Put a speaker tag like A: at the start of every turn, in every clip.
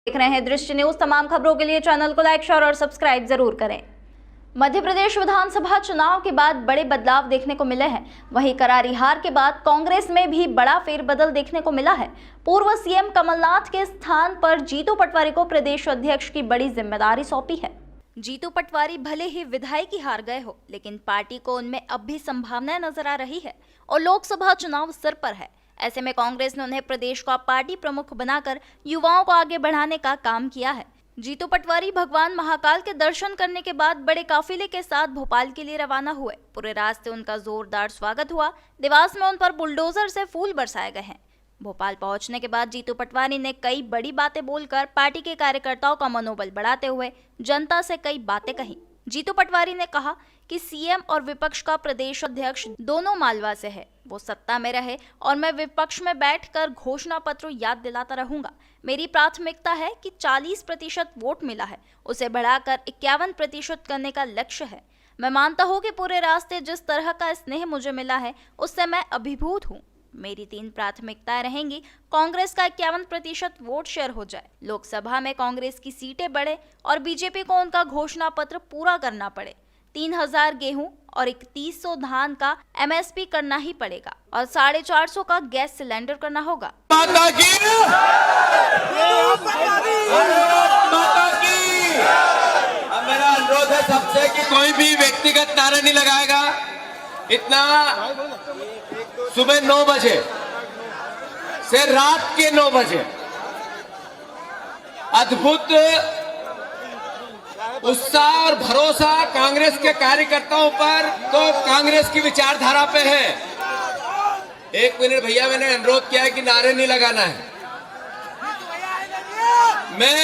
A: देख रहे हैं दृष्टि न्यूज। तमाम खबरों के लिए चैनल को लाइक, शेयर और सब्सक्राइब जरूर करें। मध्य प्रदेश विधानसभा चुनाव के बाद बड़े बदलाव देखने को मिले हैं। वहीं करारी हार के बाद कांग्रेस में भी बड़ा फेरबदल देखने को मिला है। पूर्व सीएम कमलनाथ के स्थान पर जीतू पटवारी को प्रदेश अध्यक्ष की बड़ी जिम्मेदारी सौंपी है। जीतू पटवारी भले ही विधायकी हार गए हो, लेकिन पार्टी को उनमें अब भी संभावनाएं नजर आ रही है और लोकसभा चुनाव सिर पर है। ऐसे में कांग्रेस ने उन्हें प्रदेश का पार्टी प्रमुख बनाकर युवाओं को आगे बढ़ाने का काम किया है। जीतू पटवारी भगवान महाकाल के दर्शन करने के बाद बड़े काफिले के साथ भोपाल के लिए रवाना हुए। पूरे रास्ते उनका जोरदार स्वागत हुआ। देवास में उन पर बुलडोजर से फूल बरसाए गए हैं। भोपाल पहुंचने के बाद जीतू पटवारी ने कई बड़ी बातें बोलकर पार्टी के कार्यकर्ताओं का मनोबल बढ़ाते हुए जनता से कई बातें कही। जीतू पटवारी ने कहा कि सीएम और विपक्ष का प्रदेश अध्यक्ष दोनों मालवा से है। वो सत्ता में रहे और मैं विपक्ष में बैठकर घोषणा पत्र याद दिलाता रहूंगा। मेरी प्राथमिकता है कि 40% वोट मिला है, उसे बढ़ाकर 51% करने का लक्ष्य है। मैं मानता हूं कि पूरे रास्ते जिस तरह का स्नेह मुझे मिला है उससे मैं अभिभूत हूं। मेरी 3 प्राथमिकताएं रहेंगी। कांग्रेस का 51% वोट शेयर हो जाए, लोकसभा में कांग्रेस की सीटें बढ़े और बीजेपी को उनका घोषणा पत्र पूरा करना पड़े। 3000 गेहूं और 3100 धान का एमएसपी करना ही पड़ेगा और 450 का गैस सिलेंडर करना होगा।
B: माता की अब मेरा अनुरोध है सबसे कि कोई भी व्यक्तिगत नारा नहीं लगाएगा। इतना सुबह 9 बजे से रात के 9 बजे अद्भुत उत्साह और भरोसा कांग्रेस के कार्यकर्ताओं पर तो कांग्रेस की विचारधारा पे है। 1 मिनट भैया, मैंने अनुरोध किया है कि नारे नहीं लगाना है। मैं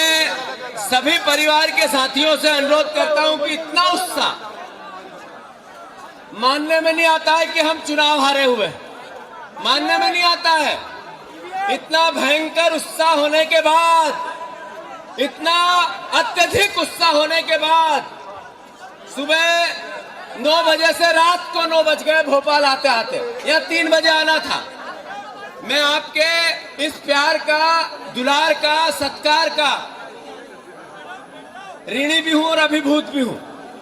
B: सभी परिवार के साथियों से अनुरोध करता हूं कि इतना उत्साह मानने में नहीं आता है कि हम चुनाव हारे हुए, मानने में नहीं आता है। इतना भयंकर उत्साह होने के बाद, इतना अत्यधिक उत्साह होने के बाद सुबह 9 बजे से रात को 9 बज गए भोपाल आते आते, या 3 बजे आना था। मैं आपके इस प्यार का, दुलार का, सत्कार का ऋणी भी हूं और अभिभूत भी हूं।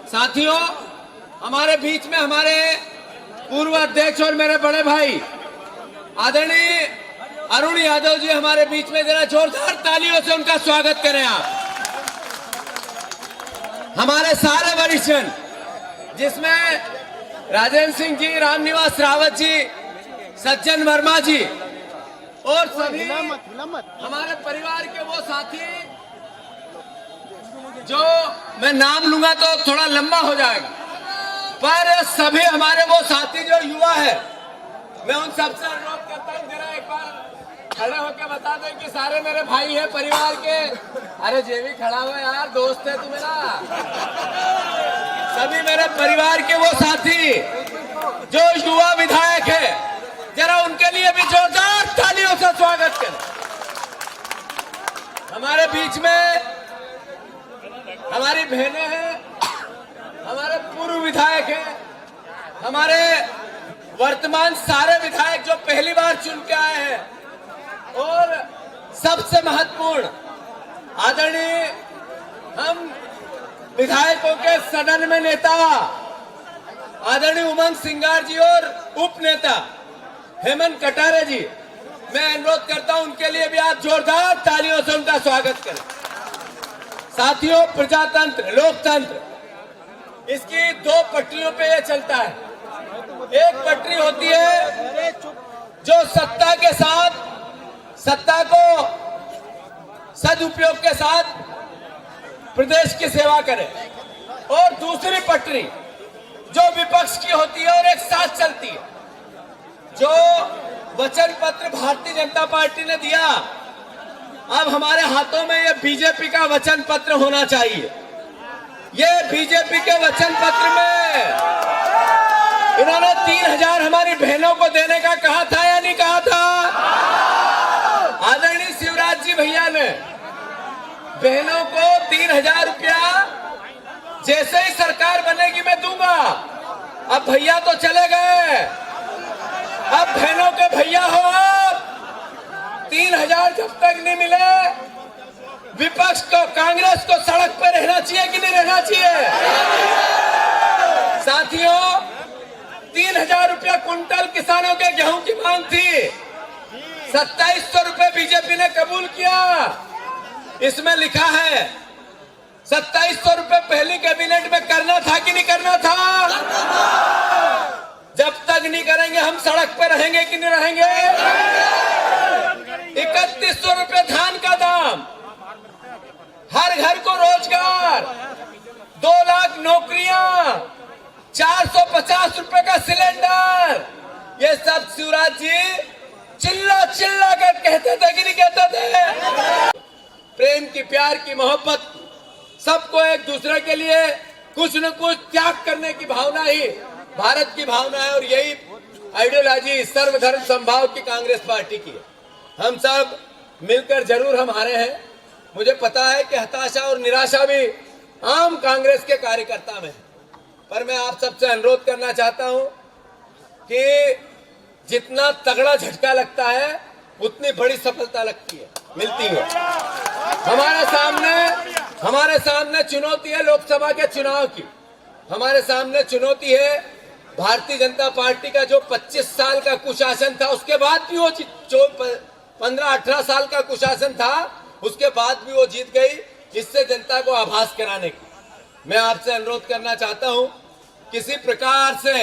B: साथियों, हमारे बीच में हमारे पूर्व अध्यक्ष और मेरे बड़े भाई आदरणीय अरुण यादव जी हमारे बीच में, जरा जोरदार तालियों से उनका स्वागत करें आप। हमारे सारे वरिष्ठ, जिसमें राजेंद्र सिंह जी, रामनिवास रावत जी, सज्जन वर्मा जी और सभी हमारे परिवार के वो साथी, जो मैं नाम लूंगा तो थोड़ा लंबा हो जाएगा, पर सभी हमारे वो साथी जो युवा है, मैं उन सबसे अनुरोध करता हूं जरा एक बार खड़े होकर बता दें कि सारे मेरे भाई हैं परिवार के। अरे जेवी खड़ा हुआ यार, दोस्त है तू मेरा। सभी मेरे परिवार के वो साथी जो युवा विधायक है, जरा उनके लिए भी जोरदार तालियों से स्वागत करें। हमारे बीच में हमारी बहनें हैं, हमारे पूर्व विधायक हैं, हमारे वर्तमान सारे विधायक जो पहली बार चुन के आए हैं, और सबसे महत्वपूर्ण आदरणीय हम विधायकों के सदन में नेता आदरणीय उमंग सिंगार जी और उप नेता हेमंत कटारे जी, मैं अनुरोध करता हूं उनके लिए भी आप जोरदार तालियों से उनका स्वागत करें। साथियों, प्रजातंत्र, लोकतंत्र, इसकी 2 पटरियों पे ये चलता है। एक पटरी होती है जो सत्ता के साथ, सत्ता को सदुपयोग के साथ प्रदेश की सेवा करे, और दूसरी पटरी जो विपक्ष की होती है और एक साथ चलती है। जो वचन पत्र भारतीय जनता पार्टी ने दिया, अब हमारे हाथों में ये बीजेपी का वचन पत्र होना चाहिए। ये बीजेपी के वचन पत्र में इन्होंने 3000 हमारी बहनों को देने का कहा था या नहीं कहा था? आदरणीय शिवराज जी भैया ने बहनों को 3000 रुपया जैसे ही सरकार बनेगी मैं दूंगा। अब भैया तो चले गए, अब बहनों के भैया हो आप। 3000 जब तक नहीं मिले विपक्ष को, कांग्रेस को सड़क पर रहना चाहिए कि नहीं रहना चाहिए? साथियों, 3,000 रुपया कुंटल किसानों के गेहूं की मांग थी, 2700 रुपए बीजेपी ने कबूल किया। इसमें लिखा है 2700 रुपए पहली कैबिनेट में करना था कि नहीं करना था? जब तक नहीं करेंगे हम सड़क पर रहेंगे कि नहीं रहेंगे? 3100 रुपए धान का दाम, हर घर को रोजगार, 2 लाख नौकरियां, 450 रुपए का सिलेंडर, ये सब शिवराज जी चिल्ला चिल्ला कर कहते थे कि नहीं कहते थे? प्रेम की, प्यार की, मोहब्बत, सबको एक दूसरे के लिए कुछ न कुछ त्याग करने की भावना ही भारत की भावना है, और यही आइडियोलॉजी सर्वधर्म समभाव की कांग्रेस पार्टी की है। हम सब मिलकर जरूर हम हारे हैं, मुझे पता है कि हताशा और निराशा भी आम कांग्रेस के कार्यकर्ता में है, पर मैं आप सबसे अनुरोध करना चाहता हूं कि जितना तगड़ा झटका लगता है उतनी बड़ी सफलता लगती है, मिलती है। हमारे सामने चुनौती है लोकसभा के चुनाव की, हमारे सामने चुनौती है भारतीय जनता पार्टी का जो 25 साल का कुशासन था, उसके बाद भी वो 15-18 साल का कुशासन था, उसके बाद भी वो जीत गई, इससे जनता को आभास कराने की। मैं आपसे अनुरोध करना चाहता हूं, किसी प्रकार से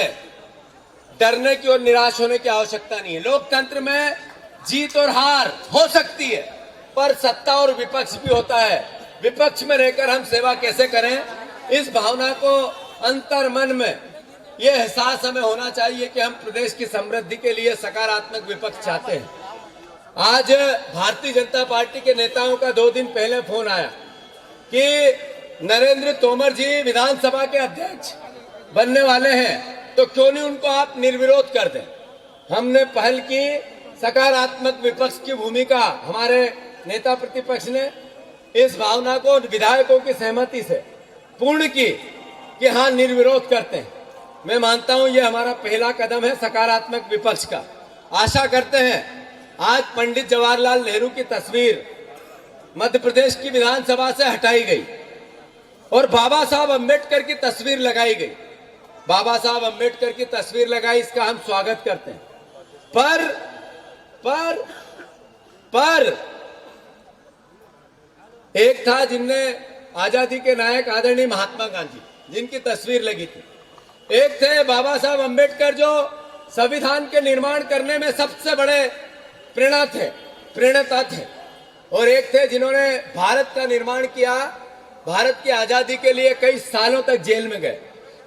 B: डरने की और निराश होने की आवश्यकता नहीं है। लोकतंत्र में जीत और हार हो सकती है, पर सत्ता और विपक्ष भी होता है। विपक्ष में रहकर हम सेवा कैसे करें, इस भावना को अंतर मन में ये एहसास हमें होना चाहिए कि हम प्रदेश की समृद्धि के लिए सकारात्मक विपक्ष चाहते हैं। आज भारतीय जनता पार्टी के नेताओं का 2 दिन पहले फोन आया कि नरेंद्र तोमर जी विधानसभा के अध्यक्ष बनने वाले हैं, तो क्यों नहीं उनको आप निर्विरोध कर दें। हमने पहल की, सकारात्मक विपक्ष की भूमिका हमारे नेता प्रतिपक्ष ने इस भावना को विधायकों की सहमति से पूर्ण की कि हाँ निर्विरोध करते हैं। मैं मानता हूं ये हमारा पहला कदम है सकारात्मक विपक्ष का। आशा करते हैं आज पंडित जवाहरलाल नेहरू की तस्वीर मध्य प्रदेश की विधानसभा से हटाई गई और बाबा साहब अम्बेडकर की तस्वीर लगाई गई। बाबा साहब अम्बेडकर की तस्वीर लगाई, इसका हम स्वागत करते हैं। पर एक था जिनने आजादी के नायक आदरणीय महात्मा गांधी, जिनकी तस्वीर लगी थी। एक थे बाबा साहब अम्बेडकर जो संविधान के निर्माण करने में सबसे बड़े प्रेरणा थे, और एक थे जिन्होंने भारत का निर्माण किया, भारत की आजादी के लिए कई सालों तक जेल में गए।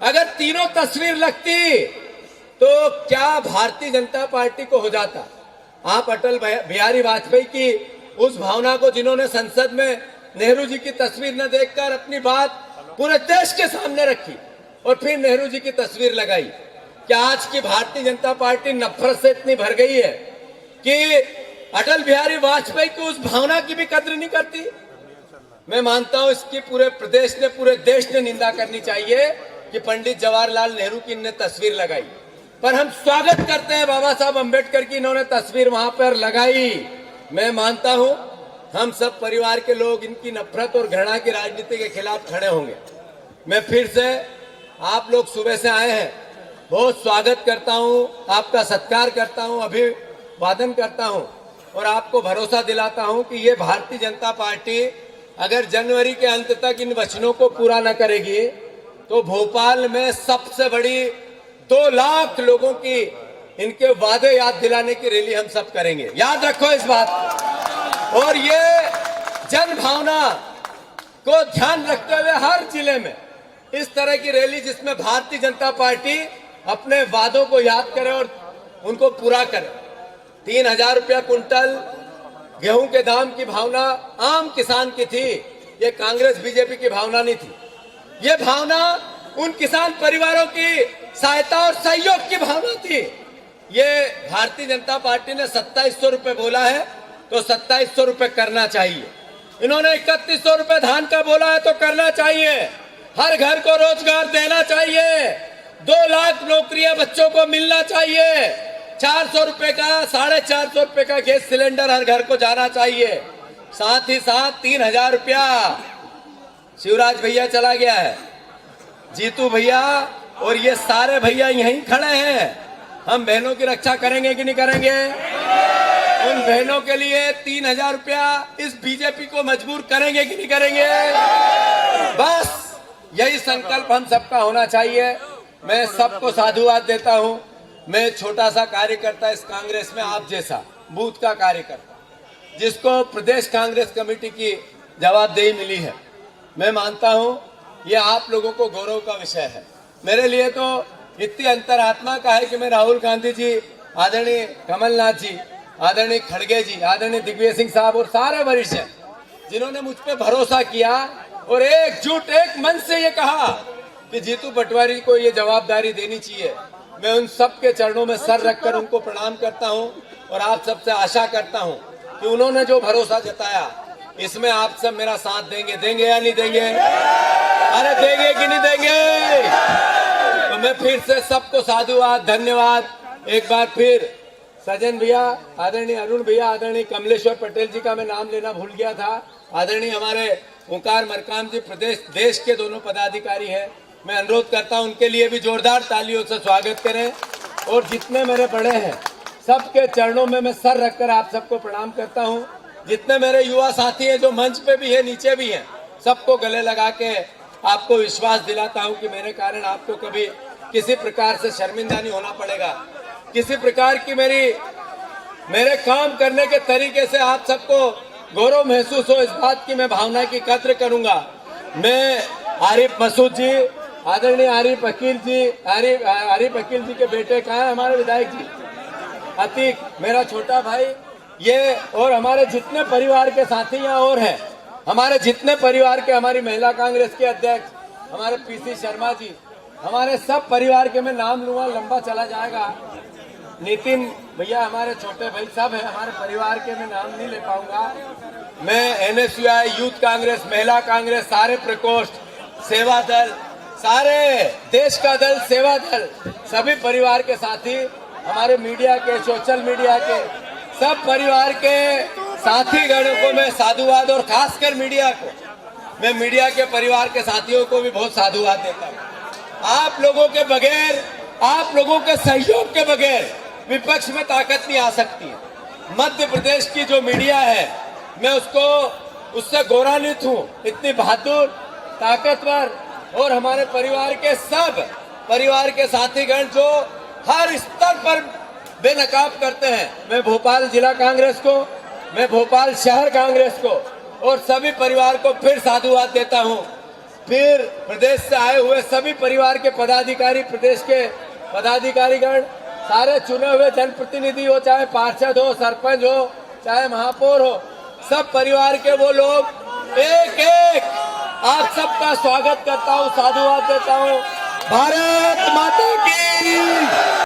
B: अगर तीनों तस्वीर लगती तो क्या भारतीय जनता पार्टी को हो जाता। आप अटल बिहारी वाजपेयी की उस भावना को, जिन्होंने संसद में नेहरू जी की तस्वीर न देखकर अपनी बात पूरे देश के सामने रखी और फिर नेहरू जी की तस्वीर लगाई, क्या आज की भारतीय जनता पार्टी नफरत से इतनी भर गई है कि अटल बिहारी वाजपेयी की उस भावना की भी कद्र नहीं करती? मैं मानता हूं इसकी पूरे प्रदेश ने, पूरे देश ने निंदा करनी चाहिए कि पंडित जवाहरलाल नेहरू की इन्होंने तस्वीर लगाई। पर हम स्वागत करते हैं बाबा साहब अम्बेडकर की इन्होंने तस्वीर वहां पर लगाई। मैं मानता हूं हम सब परिवार के लोग इनकी नफरत और घृणा की राजनीति के खिलाफ खड़े होंगे। मैं फिर से, आप लोग सुबह से आए हैं, बहुत स्वागत करता हूं, आपका सत्कार करता हूं, अभिवादन करता हूं और आपको भरोसा दिलाता हूं कि ये भारतीय जनता पार्टी अगर जनवरी के अंत तक इन वचनों को पूरा न करेगी तो भोपाल में सबसे बड़ी 2 लाख लोगों की इनके वादे याद दिलाने की रैली हम सब करेंगे। याद रखो इस बात। और ये जन भावना को ध्यान रखते हुए हर जिले में इस तरह की रैली जिसमें भारतीय जनता पार्टी अपने वादों को याद करे और उनको पूरा करे। 3,000 रुपया कुंटल गेहूं के दाम की भावना आम किसान की थी, ये कांग्रेस बीजेपी की भावना नहीं थी। ये भावना उन किसान परिवारों की सहायता और सहयोग की भावना थी। ये भारतीय जनता पार्टी ने 2700 रुपए बोला है तो 2700 रुपए करना चाहिए। इन्होंने 3100 रुपए धान का बोला है तो करना चाहिए। हर घर को रोजगार देना चाहिए। 2 लाख नौकरियां बच्चों को मिलना चाहिए। 400 रुपए का, 450 रुपए का गैस सिलेंडर हर घर को जाना चाहिए। साथ ही साथ 3,000 रुपया शिवराज भैया चला गया है, जीतू भैया और ये सारे भैया यहीं खड़े हैं। हम बहनों की रक्षा करेंगे कि नहीं करेंगे? उन बहनों के लिए 3,000 रुपया इस बीजेपी को मजबूर करेंगे कि नहीं करेंगे? बस यही संकल्प हम सबका होना चाहिए। मैं सबको साधुवाद देता हूं। मैं छोटा सा कार्यकर्ता इस कांग्रेस में, आप जैसा बूथ का कार्यकर्ता, जिसको प्रदेश कांग्रेस कमेटी की जवाबदेही मिली है। मैं मानता हूं ये आप लोगों को गौरव का विषय है। मेरे लिए तो इतनी अंतरात्मा का है कि मैं राहुल गांधी जी, आदरणीय कमलनाथ जी, आदरणीय खड़गे जी, आदरणीय दिग्विजय सिंह साहब और सारे वरिष्ठ हैं जिन्होंने मुझ पे भरोसा किया और एकजुट एक मन से ये कहा कि जीतू पटवारी को ये जवाबदारी देनी चाहिए। मैं उन सब के चरणों में सर रखकर उनको प्रणाम करता हूं और आप सबसे आशा करता हूं कि उन्होंने जो भरोसा जताया इसमें आप सब मेरा साथ देंगे। देंगे या नहीं देंगे? अरे देंगे कि नहीं देंगे? तो मैं फिर से सबको साधुवाद, धन्यवाद। एक बार फिर सजन भैया, आदरणीय अरुण भैया, आदरणीय कमलेश्वर पटेल जी का मैं नाम लेना भूल गया था, आदरणीय हमारे ओंकार मरकाम जी प्रदेश देश के दोनों पदाधिकारी हैं। मैं अनुरोध करता हूं उनके लिए भी जोरदार तालियों से स्वागत करें। और जितने मेरे बड़े हैं सबके चरणों में मैं सर रखकर आप सबको प्रणाम करता हूं। जितने मेरे युवा साथी हैं जो मंच पे भी है, नीचे भी हैं, सबको गले लगा के आपको विश्वास दिलाता हूं कि मेरे कारण आपको कभी किसी प्रकार से शर्मिंदा नहीं होना पड़ेगा। किसी प्रकार की मेरे काम करने के तरीके से आप सबको गौरव महसूस हो, इस बात की मैं भावना की कद्र करूंगा। मैं आरिफ मसूद जी, आदरणीय आरिफ अकील जी, आरिफ अकील जी के बेटे कहाँ हैं हमारे विधायक जी? अतीक, मेरा छोटा भाई, ये और हमारे जितने परिवार के साथी यहाँ और हैं, हमारे जितने परिवार के, हमारी महिला कांग्रेस के अध्यक्ष हमारे पीसी शर्मा जी, हमारे सब परिवार के मैं नाम लूंगा, लंबा चला जाएगा। नितिन भैया हमारे छोटे भाई सब है, हमारे परिवार के मैं नाम नहीं ले पाऊंगा। मैं एनएसयूआई, यूथ कांग्रेस, महिला कांग्रेस, सारे प्रकोष्ठ, सेवा दल, सारे देश का दल, सेवा दल, सभी परिवार के साथी, हमारे मीडिया के, सोशल मीडिया के सब परिवार के साथी गणों को मैं साधुवाद, और खासकर मीडिया को, मैं मीडिया के परिवार के साथियों को भी बहुत साधुवाद देता हूँ। आप लोगों के बगैर, आप लोगों के सहयोग के बगैर विपक्ष में ताकत नहीं आ सकती है। मध्य प्रदेश की जो मीडिया है, मैं उससे गौरवान्वित हूँ। इतनी बहादुर, ताकतवर, और हमारे परिवार के सब परिवार के साथीगण जो हर स्तर पर बेनकाब करते हैं। मैं भोपाल जिला कांग्रेस को, मैं भोपाल शहर कांग्रेस को और सभी परिवार को फिर साधुवाद देता हूँ। फिर प्रदेश से आए हुए सभी परिवार के पदाधिकारी, प्रदेश के पदाधिकारीगण, सारे चुने हुए जनप्रतिनिधि हो, चाहे पार्षद हो, सरपंच हो, चाहे महापौर हो, सब परिवार के वो लोग, एक एक आप सबका स्वागत करता हूँ, साधुवाद देता हूँ। भारत माता की